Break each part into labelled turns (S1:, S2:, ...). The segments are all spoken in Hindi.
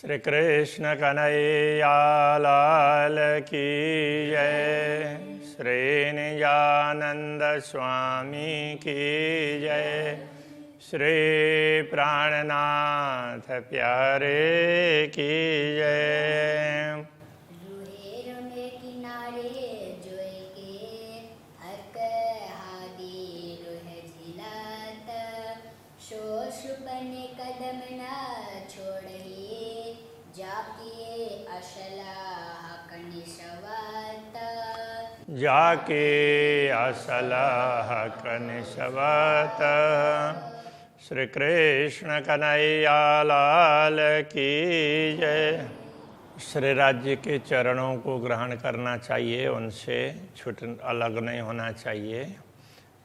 S1: श्री कृष्ण कन्हैया लाल की जय। श्री निजानंद स्वामी की जय। श्री प्राणनाथ प्यारे की जय। जाके असलह कनिशवत। श्री कृष्ण कन्हैया लाल की जय। श्री राज्य के चरणों को ग्रहण करना चाहिए, उनसे छूट अलग नहीं होना चाहिए।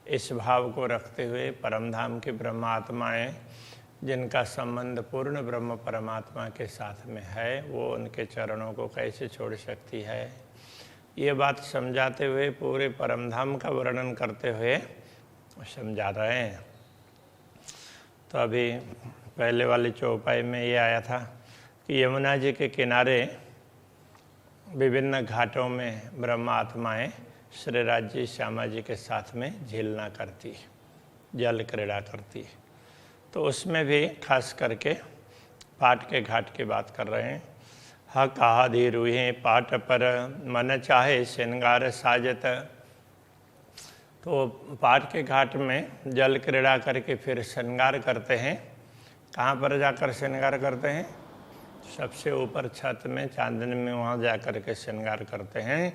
S1: इस भाव को रखते हुए परमधाम के ब्रह्मात्माएं जिनका संबंध पूर्ण ब्रह्म परमात्मा के साथ में है, वो उनके चरणों को कैसे छोड़ सकती है, ये बात समझाते हुए पूरे परमधाम का वर्णन करते हुए समझा रहे हैं। तो अभी पहले वाली चौपाई में ये आया था कि यमुना जी के किनारे विभिन्न घाटों में ब्रह्म आत्माएँ श्री राज्य श्यामा जी के साथ में झीलना करती, जल क्रीड़ा करती। तो उसमें भी खास करके पाट के घाट की बात कर रहे हैं। हक आदि रूहें पाट पर मन चाहे श्रृंगार साजत। तो पाट के घाट में जल क्रीड़ा करके फिर श्रृंगार करते हैं। कहाँ पर जाकर श्रृंगार करते हैं? सबसे ऊपर छत में चांदनी में, वहाँ जा कर के श्रृंगार करते हैं।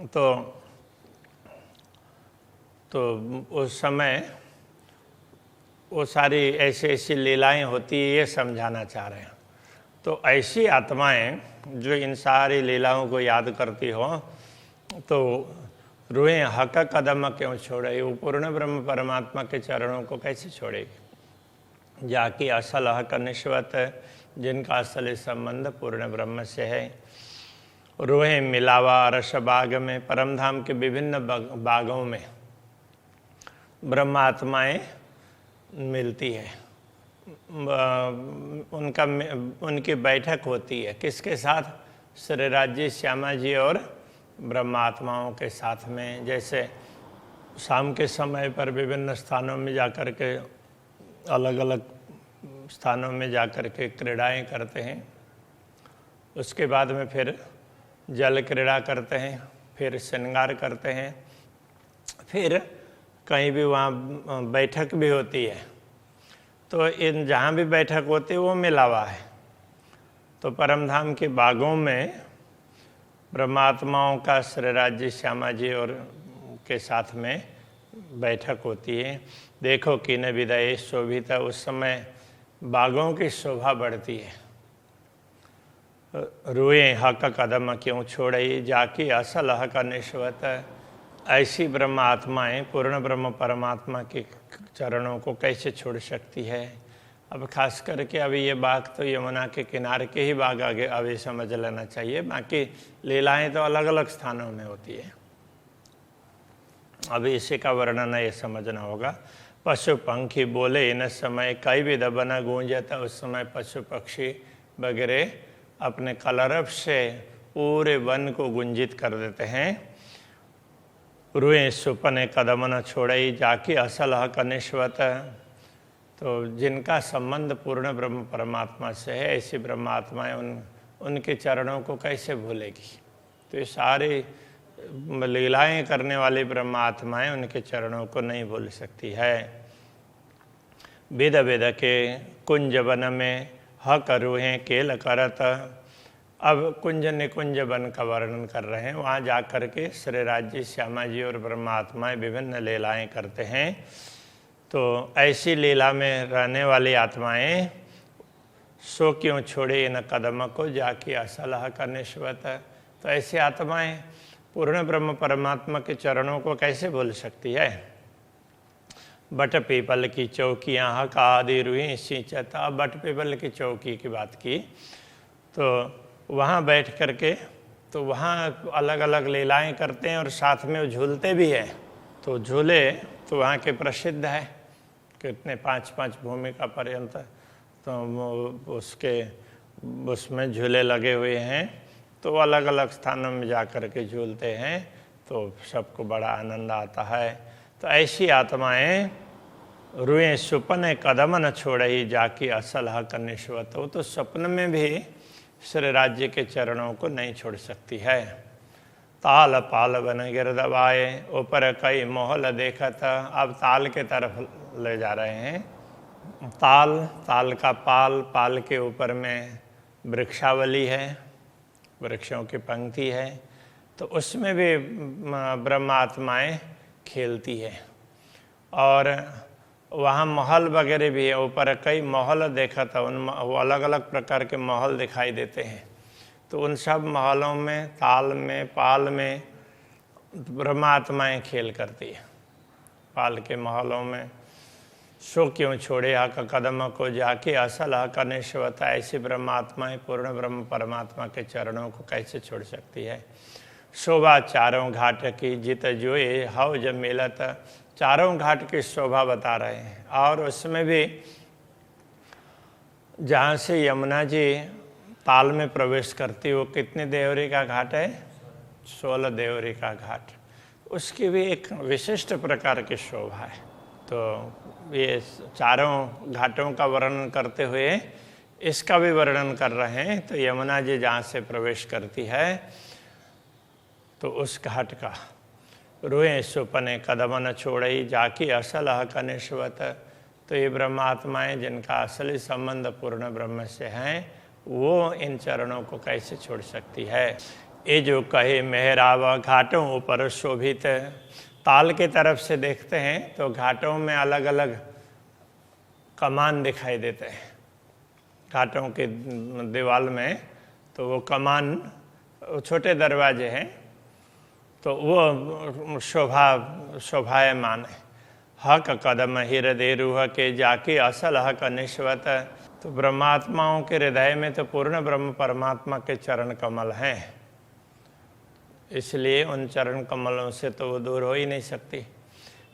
S1: तो उस समय वो सारी ऐसी लीलाएं होती है, ये समझाना चाह रहे हैं। तो ऐसी आत्माएं जो इन सारी लीलाओं को याद करती हो, तो रूहें हक कदम क्यों छोड़े? वो पूर्ण ब्रह्म परमात्मा के चरणों को कैसे छोड़ेगी? जाकि असल हक निश्वत, जिनका असल संबंध पूर्ण ब्रह्म से है। रूहें मिलावा रस बाग में, परमधाम के विभिन्न बागों में ब्रह्मात्माएं मिलती है। उनकी बैठक होती है किसके साथ? श्री राज्य श्यामा जी और ब्रह्मात्माओं के साथ में। जैसे शाम के समय पर विभिन्न स्थानों में जाकर के, अलग अलग स्थानों में जाकर के क्रीड़ाएँ करते हैं। उसके बाद में फिर जल क्रीड़ा करते हैं, फिर श्रृंगार करते हैं, फिर कहीं भी वहाँ बैठक भी होती है। तो इन जहाँ भी बैठक होती है वो मिलावा है। तो परमधाम के बागों में ब्रह्मात्माओं का श्री राज्य श्यामा जी और के साथ में बैठक होती है। देखो कि न विदय शोभिता, उस समय बागों की शोभा बढ़ती है। रूए हक कदम क्यों छोड़ई, जाकी असल हक निश्वत। ऐसी ब्रह्म आत्माएं पूर्ण ब्रह्म परमात्मा के चरणों को कैसे छोड़ सकती है? अब खास करके अभी ये बाग तो यमुना के किनारे के ही बाग आगे अभी समझ लेना चाहिए। बाकी लीलाएं तो अलग अलग स्थानों में होती है। अभी इसी का वर्णन ये समझना होगा। पशु पंखी बोले इन समय कई भी दबना गूंजता। उस समय पशु पक्षी वगैरह अपने कलरव से पूरे वन को गुंजित कर देते हैं। रूए सुपने कदम न छोड़ई, जाकी असल हक निश्वत। तो जिनका संबंध पूर्ण ब्रह्म परमात्मा से है, ऐसी ब्रह्मात्माएं उनके चरणों को कैसे भूलेगी? तो ये सारी लीलाएं करने वाली ब्रह्मात्माएं उनके चरणों को नहीं भूल सकती है। वेद वेद के कुंज वन में हक रूहें केल करत। अब कुंज निकुंज वन का वर्णन कर रहे हैं। वहाँ जा कर के श्री राज्य श्यामा जी और ब्रह्मात्माएं विभिन्न लीलाएं करते हैं। तो ऐसी लीला में रहने वाली आत्माएं सो क्यों छोड़े इन कदम को, जाकी असलह का निश्वत। तो ऐसी आत्माएं पूर्ण ब्रह्म परमात्मा के चरणों को कैसे भूल सकती है? बट पीपल की चौकियाँ हक आदि रूहें सिंचता। बट पीपल की चौकी की बात की, तो वहाँ बैठ कर के तो वहाँ अलग अलग लीलाएं करते हैं और साथ में वो झूलते भी हैं। तो झूले तो वहाँ के प्रसिद्ध है, कितने 5-5 भूमिका पर्यंत तो उसमें झूले लगे हुए हैं, तो अलग अलग स्थानों में जा कर के झूलते हैं, तो सबको बड़ा आनंद आता है। तो ऐसी आत्माएं रुएं सुपने कदम न छोड़ई जाकी असल हक निश्वत। वो तो स्वप्न में भी श्री राज्य के चरणों को नहीं छोड़ सकती है। ताल पाल बन गिर दबाए ऊपर कई मोहल देखा था। अब ताल के तरफ ले जा रहे हैं। ताल का पाल के ऊपर में वृक्षावली है, वृक्षों की पंक्ति है, तो उसमें भी ब्रह्मात्माएं खेलती है। और वहाँ महल वगैरह भी है, ऊपर कई महल देखा था, वो अलग अलग प्रकार के महल दिखाई देते हैं। तो उन सब महलों में, ताल में, पाल में ब्रह्मात्माएं खेल करती है। पाल के महलों में सो क्यों छोड़े हक कदम को जाके असल हक निश्वता। ऐसी ब्रह्मात्माएं पूर्ण ब्रह्म परमात्मा के चरणों को कैसे छोड़ सकती है। शोभा चारों घाट की जित जोए हव जब मिलत। चारों घाट की शोभा बता रहे हैं। और उसमें भी जहाँ से यमुना जी ताल में प्रवेश करती, वो कितने देवरी का घाट है? 16 देवरी का घाट। उसकी भी एक विशिष्ट प्रकार की शोभा है। तो ये चारों घाटों का वर्णन करते हुए इसका भी वर्णन कर रहे हैं। तो यमुना जी जहाँ से प्रवेश करती है, तो उस घाट का रोए सुपने कदम न छोड़ई जाकी असल हक निश्वत। तो ये ब्रह्मात्माएं जिनका असली संबंध पूर्ण ब्रह्म से हैं, वो इन चरणों को कैसे छोड़ सकती है। ये जो कहे मेहरावा घाटों ऊपर शोभित। ताल के तरफ से देखते हैं तो घाटों में अलग अलग कमान दिखाई देते हैं। घाटों के दीवाल में तो वो कमान, छोटे दरवाजे हैं, तो वो शोभायमान है। हक कदम हृदय रूह के जाके असल हक निश्वत। तो ब्रह्मात्माओं के हृदय में तो पूर्ण ब्रह्म परमात्मा के चरण कमल हैं, इसलिए उन चरण कमलों से तो वो दूर हो ही नहीं सकती।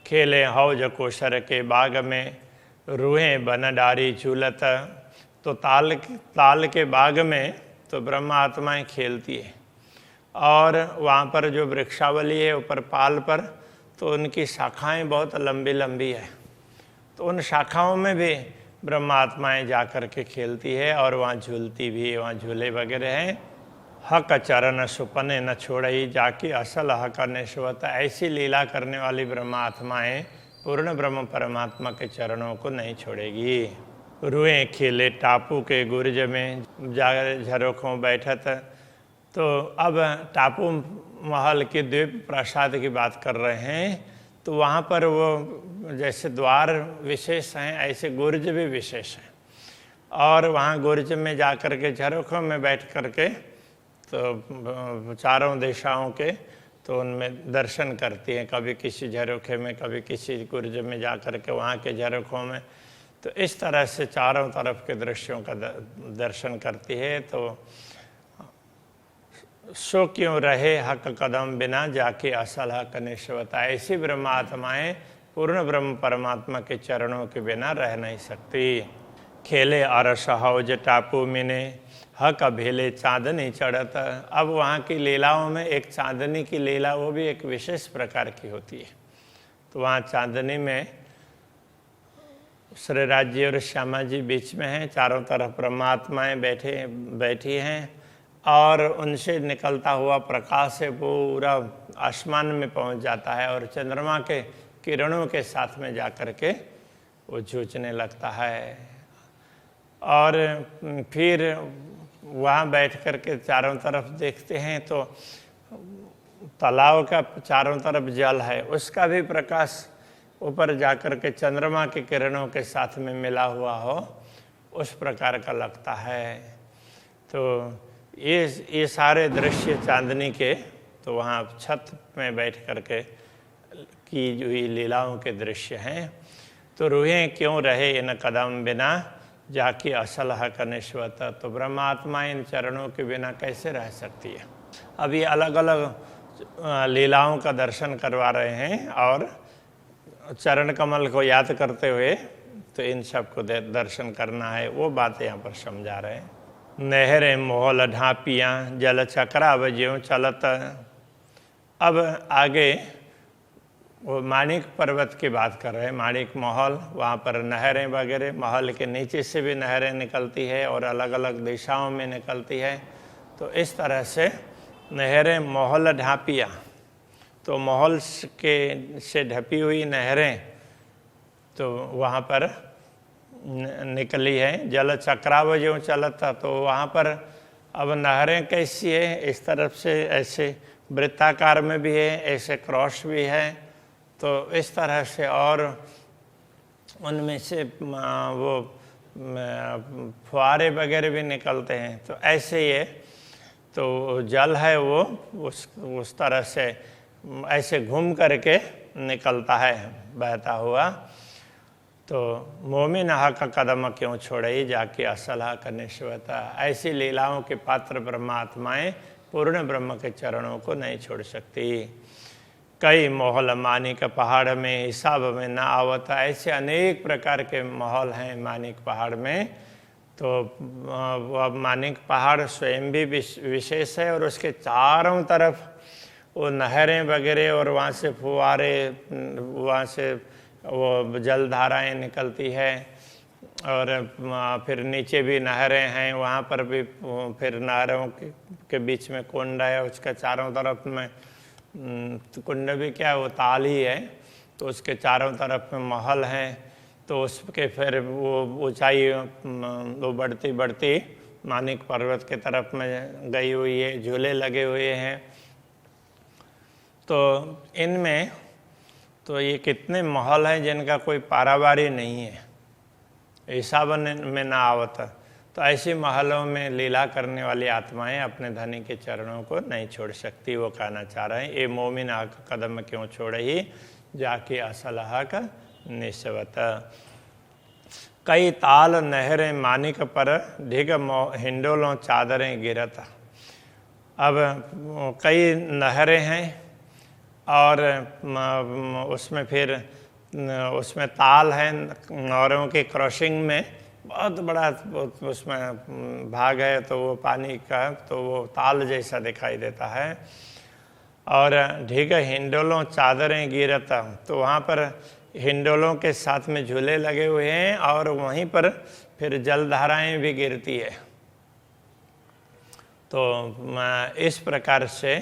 S1: खेले हौज कोशर के बाग में रूहें बन डारी झूलत। तो ताल के बाग में तो ब्रह्मात्माएं खेलती है। और वहाँ पर जो वृक्षावली है ऊपर पाल पर, तो उनकी शाखाएं बहुत लंबी लंबी है। तो उन शाखाओं में भी ब्रह्मात्माएं जा कर के खेलती है और वहाँ झूलती भी है। वहाँ झूले वगैरह हैं। हक चरण सुपने न छोड़ई जाके असल हक निश्वत। ऐसी लीला करने वाली ब्रह्मात्माएं पूर्ण ब्रह्म परमात्मा के चरणों को नहीं छोड़ेगी। रुएं खेले टापू के गुर्ज में जा झरोखों बैठत। तो अब टापू महल के द्वीप प्रसाद की बात कर रहे हैं। तो वहाँ पर वो जैसे द्वार विशेष हैं, ऐसे गुर्ज भी विशेष हैं। और वहाँ गुर्ज में जा कर के झरोखों में बैठ कर के तो चारों दिशाओं के तो उनमें दर्शन करती हैं। कभी किसी झरोखे में, कभी किसी गुर्ज में जा कर के वहाँ के झरोखों में। तो इस तरह से चारों तरफ के दृश्यों का दर्शन करती है। तो सो क्यों रहे हक कदम बिना जाके असल हक निश्वता। ऐसी ब्रह्मात्माएं पूर्ण ब्रह्म परमात्मा के चरणों के बिना रह नहीं सकती। खेले अरस हौज टापू मिने हक भेले चांदनी चढ़त। अब वहाँ की लीलाओं में एक चांदनी की लीला, वो भी एक विशेष प्रकार की होती है। तो वहाँ चांदनी में श्री राज्य और श्यामा जी बीच में हैं, चारों तरफ परमात्माएं बैठी हैं और उनसे निकलता हुआ प्रकाश से पूरा आसमान में पहुंच जाता है और चंद्रमा के किरणों के साथ में जा कर के वो जूझने लगता है। और फिर वहाँ बैठ कर के चारों तरफ देखते हैं तो तालाब का चारों तरफ जल है, उसका भी प्रकाश ऊपर जाकर के चंद्रमा के किरणों के साथ में मिला हुआ हो, उस प्रकार का लगता है। तो ये सारे दृश्य चांदनी के तो वहाँ छत में बैठ कर के की हुई लीलाओं के दृश्य हैं। तो रूहें क्यों रहे इन कदम बिना जाके असल हक निश्वत। तो ब्रह्मात्मा इन चरणों के बिना कैसे रह सकती है। अब ये अलग अलग लीलाओं का दर्शन करवा रहे हैं और चरण कमल को याद करते हुए तो इन सब को दर्शन करना है, वो बात यहाँ पर समझा रहे हैं। नहरें मोहल ढापियाँ जल चक्राव ज्यों चलत। अब आगे वो माणिक पर्वत की बात कर रहे हैं, माणिक महल, वहाँ पर नहरें वगैरह, महल के नीचे से भी नहरें निकलती है और अलग अलग दिशाओं में निकलती है। तो इस तरह से नहरें मोहल ढापियाँ, तो महल के से ढपी हुई नहरें तो वहाँ पर निकली है। जल चक्राव ज्यों चलता, तो वहाँ पर अब नहरें कैसी है, इस तरफ से ऐसे वृत्ताकार में भी है, ऐसे क्रॉस भी है, तो इस तरह से, और उनमें से वो फुहारे वगैरह भी निकलते हैं। तो ऐसे ये तो जल है वो उस तरह से ऐसे घूम करके निकलता है बहता हुआ। तो मोमिन हक कदम क्यों छोड़े जाके असलह करने शिवता। ऐसी लीलाओं के पात्र ब्रह्मात्माएं पूर्ण ब्रह्म के चरणों को नहीं छोड़ सकती। कई मोहल मानिक पहाड़ में हिसाब में ना आवता। ऐसे अनेक प्रकार के महल हैं मानिक पहाड़ में। तो वह मानिक पहाड़ स्वयं भी विशेष है और उसके चारों तरफ वो नहरें वगैरह और वहाँ से फुहारे, वहाँ से वो जलधाराएं निकलती है, और फिर नीचे भी नहरें हैं, वहाँ पर भी फिर नहरों के बीच में कुंड है, उसके चारों तरफ में कुंड भी क्या है, वो ताल ही है, तो उसके चारों तरफ में महल हैं। तो उसके फिर वो ऊंचाई वो बढ़ती बढ़ती मानिक पर्वत के तरफ में गई हुई है, झूले लगे हुए हैं। तो इनमें तो ये कितने महल हैं जिनका कोई पारावारी नहीं है, हिसाब में ना आवता। तो ऐसी महलों में लीला करने वाली आत्माएं अपने धनी के चरणों को नहीं छोड़ सकती। वो कहना चाह रहे हैं, ये मोमिन हक कदम क्यों छोड़े ही जाके असलह का निस्वत। कई ताल नहरें मानिक पर ढिग हिंडोलों चादरें गिरत। अब कई नहरें हैं और उसमें फिर उसमें ताल है, नहरों के क्रॉसिंग में बहुत बड़ा उसमें भाग है, तो वो पानी का तो वो ताल जैसा दिखाई देता है। और ढिग हिंडोलों चादरें गिरता, तो वहाँ पर हिंडोलों के साथ में झूले लगे हुए हैं और वहीं पर फिर जलधाराएं भी गिरती है। तो इस प्रकार से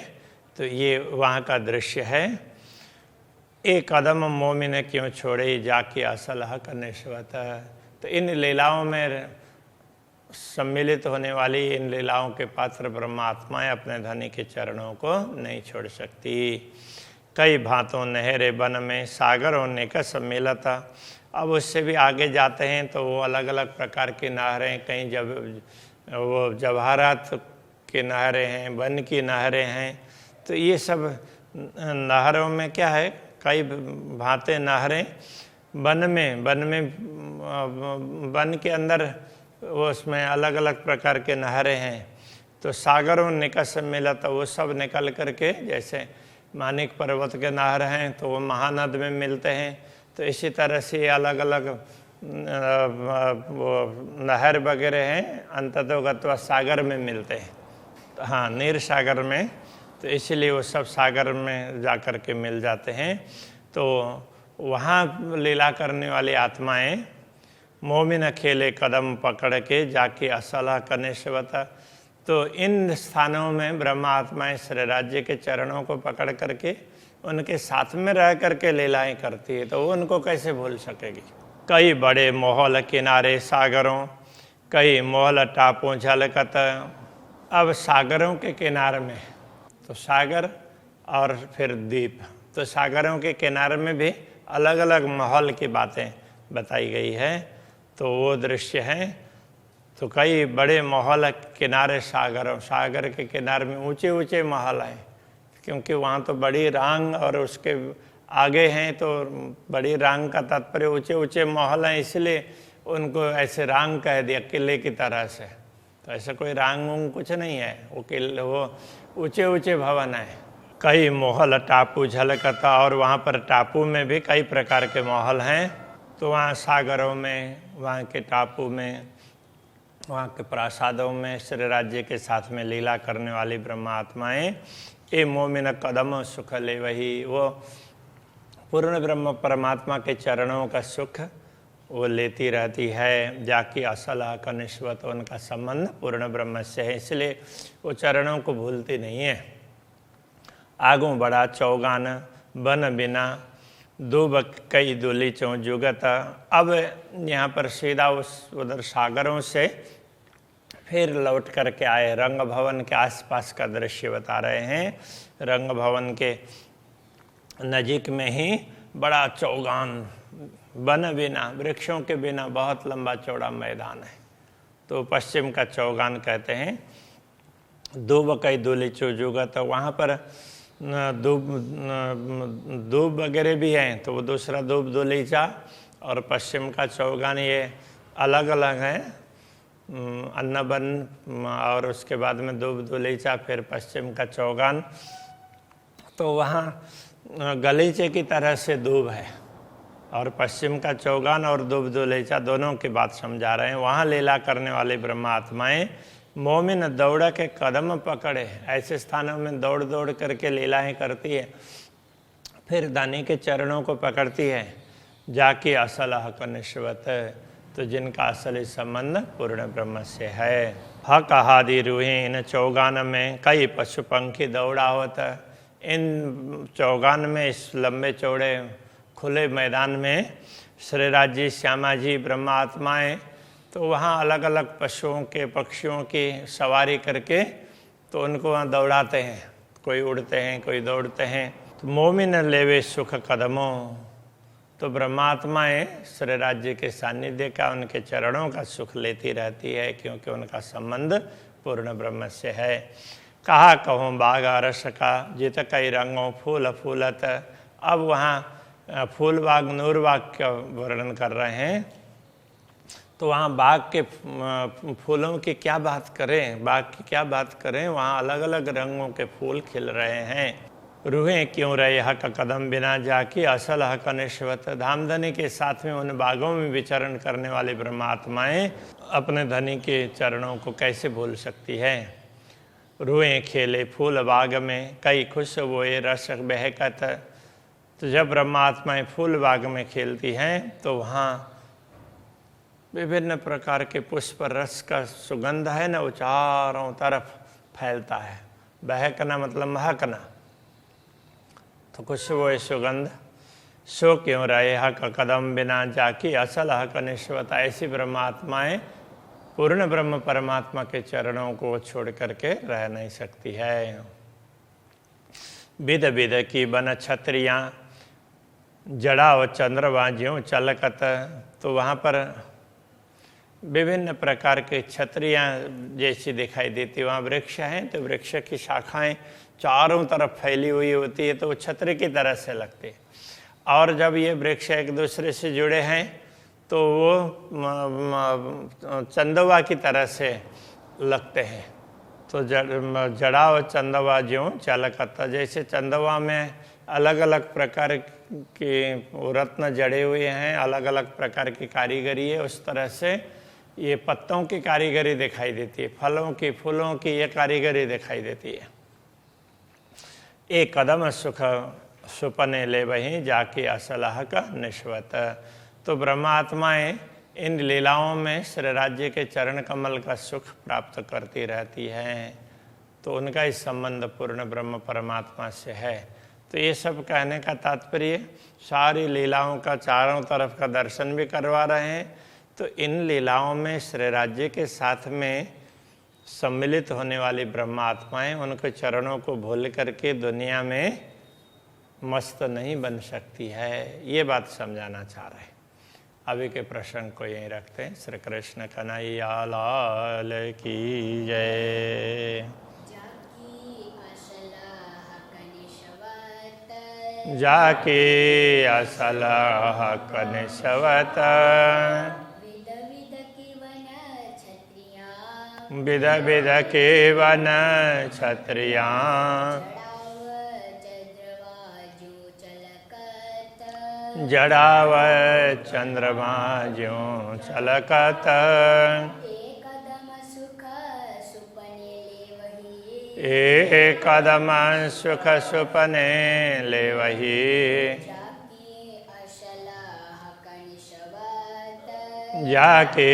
S1: तो ये वहाँ का दृश्य है। एक कदम मोमिन क्यों छोड़े जाके असलह करने शिवता। तो इन लीलाओं में सम्मिलित होने वाली इन लीलाओं के पात्र ब्रह्मात्माएं अपने धनी के चरणों को नहीं छोड़ सकती। कई भांतों नहरे बन में सागर होने का सम्मिलता। अब उससे भी आगे जाते हैं तो वो अलग अलग प्रकार की नहरें, कहीं जब वो जवाहरात की नहरें हैं, वन की नहरें हैं। तो ये सब नहरों में क्या है, कई भांते नहरें वन में वन के अंदर वो उसमें अलग अलग प्रकार के नहरें हैं। तो सागरों निकट से मिला, तो वो सब निकल करके, जैसे मानिक पर्वत के नहर हैं तो वो महानद में मिलते हैं। तो इसी तरह से अलग अलग वो नहर वगैरह हैं अंततोगत्वा सागर में मिलते हैं। तो हाँ, नीर सागर में, तो इसीलिए वो सब सागर में जा कर के मिल जाते हैं। तो वहाँ लीला करने वाली आत्माएं मोमिन खेले कदम पकड़ के जाके असलह करने से बता। तो इन स्थानों में ब्रह्मा आत्माएं श्री राज्य के चरणों को पकड़ करके उनके साथ में रह करके लीलाएं करती है, तो वो उनको कैसे भूल सकेगी। कई बड़े मोहल किनारे सागरों, कई मोहल टापों झलकत। अब सागरों के किनारे में, तो सागर और फिर द्वीप, तो सागरों के किनारे में भी अलग अलग महल की बातें बताई गई है। तो वो दृश्य हैं। तो कई बड़े महल किनारे सागर के किनारे में ऊंचे ऊंचे महल हैं, क्योंकि वहाँ तो बड़ी रांग और उसके आगे हैं, तो बड़ी रांग का तात्पर्य ऊंचे ऊंचे महल हैं, इसलिए उनको ऐसे रांग कह दिया, किले की तरह से। तो ऐसा कोई रांग उंग कुछ नहीं है, वो किले, वो ऊंचे ऊंचे भवन है। कई महल टापू झलकता, और वहाँ पर टापू में भी कई प्रकार के महल हैं। तो वहाँ सागरों में, वहाँ के टापू में, वहाँ के प्रासादों में श्री राज्य के साथ में लीला करने वाली ब्रह्मात्माएं ये मोमिन कदम सुख ले वही, वो पूर्ण ब्रह्म परमात्मा के चरणों का सुख वो लेती रहती है। जाकी असल का निश्वत, उनका संबंध पूर्ण ब्रह्म से है, इसलिए वो चरणों को भूलती नहीं है। आगू बड़ा चौगान बन बिना दूब कई दुली चौ जुगत। अब यहाँ पर सीधा उधर सागरों से फिर लौट करके आए, रंग भवन के आसपास का दृश्य बता रहे हैं। रंग भवन के नजीक में ही बड़ा चौगान, वन बिना, वृक्षों के बिना बहुत लंबा चौड़ा मैदान है, तो पश्चिम का चौगान कहते हैं। दूब कई दुली चौ जुगत, वहाँ पर दूब वगैरह भी हैं, तो वो दूसरा दूब दुलीचा और पश्चिम का चौगान ये अलग अलग है। अन्नबन और उसके बाद में दूब दुलीचा, फिर पश्चिम का चौगान। तो वहाँ गलीचे की तरह से दूब है, और पश्चिम का चौगान और दूब दुलीचा दोनों की बात समझा रहे हैं। वहाँ लीला करने वाली ब्रह्मात्माएं मोमिन दौड़ के कदम पकड़े, ऐसे स्थानों में दौड़ दौड़ करके लीलाएं करती है, फिर दानी के चरणों को पकड़ती है। जाके असल हक निश्वत, तो जिनका असली संबंध पूर्ण ब्रह्म से है। हक हादि रूहे, इन चौगान में कई पशु पंखी दौड़ा होता। इन चौगान में, इस लंबे चौड़े खुले मैदान में श्री राज्य श्यामा जी ब्रह्मात्माएं तो वहाँ अलग अलग पशुओं के, पक्षियों की सवारी करके तो उनको वहाँ दौड़ाते हैं। कोई उड़ते हैं, कोई दौड़ते हैं। तो मोमिन लेवे सुख कदमों, तो ब्रह्मात्माएं श्री राज्य के सानिध्य का, उनके चरणों का सुख लेती रहती है, क्योंकि उनका संबंध पूर्ण ब्रह्म से है। कहा कहूँ बाग रस का, जित कई रंगों फूल फूलत। अब वहाँ फूल बाग, नूर बाग का वर्णन कर रहे हैं। तो वहाँ बाग के फूलों की क्या बात करें, बाग की क्या बात करें, वहाँ अलग अलग रंगों के फूल खिल रहे हैं। रूहें क्यों रहे हक कदम बिना जाके असल हक निश्वत। धामधनी के साथ में उन बागों में विचरण करने वाली ब्रह्मात्माएं अपने धनी के चरणों को कैसे भूल सकती है। रूहें खेले फूल बाग में कई खुश हुए रस बहकत। तो जब ब्रह्मात्माएं फूल बाग में खेलती हैं तो वहाँ विभिन्न प्रकार के पुष्प रस का सुगंध है ना, वो चारों तरफ फैलता है। बहकना मतलब महकना, तो खुशबू सुगंध। सो क्यों रहे हक कदम बिना जाकी असल हक निश्वत। ऐसी ब्रह्मात्माएं पूर्ण ब्रह्म परमात्मा के चरणों को छोड़ करके रह नहीं सकती है। विध विध की बन छत्रियाँ जड़ा व चंद्रमा ज्यों चलकत। तो वहाँ पर विभिन्न प्रकार के छत्रियाँ जैसी दिखाई देती, वहाँ वृक्ष हैं तो वृक्ष की शाखाएं चारों तरफ फैली हुई होती है, तो वो छतरी की तरह से लगती है। और जब ये वृक्ष एक दूसरे से जुड़े हैं तो वो चंदवा की तरह से लगते हैं। तो जड़ा व चंदवा ज्यों चलकता, जैसे चंदवा में अलग अलग प्रकार के रत्न जड़े हुए हैं, अलग अलग प्रकार की कारीगरी है, उस तरह से ये पत्तों की कारीगरी दिखाई देती है, फलों की, फूलों की ये कारीगरी दिखाई देती है। एक कदम सुख सुपने ले वहीं जाके असलह का निश्वत। तो ब्रह्मात्माएं इन लीलाओं में श्री राज्य के चरण कमल का सुख प्राप्त करती रहती हैं, तो उनका इस संबंध पूर्ण ब्रह्म परमात्मा से है। तो ये सब कहने का तात्पर्य सारी लीलाओं का चारों तरफ का दर्शन भी करवा रहे हैं। तो इन लीलाओं में श्री राज्य के साथ में सम्मिलित होने वाली ब्रह्मात्माएं उनके चरणों को भूल करके दुनिया में मस्त नहीं बन सकती है, ये बात समझाना चाह रहे हैं। अभी के प्रसंग को यहीं रखते हैं। श्री कृष्ण कन्हैया लाल की जय। जाके असलह कनिशवत विध विध के वन छत्रियाँ जड़ावत चंद्रमा ज्यों छलकत
S2: कदम सुख सुपने ले वही
S1: एक कदम सुख सुपने ले वही
S2: जाके असलाह
S1: जाके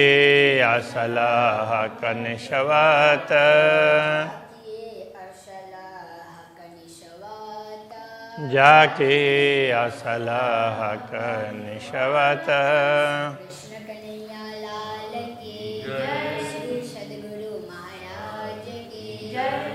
S1: असलाह
S2: कनिशवत
S1: जाके असलाह कनिशवत।
S2: कृष्ण कन्हैया लाल की जय, श्री सद्गुरु महाराज की जय।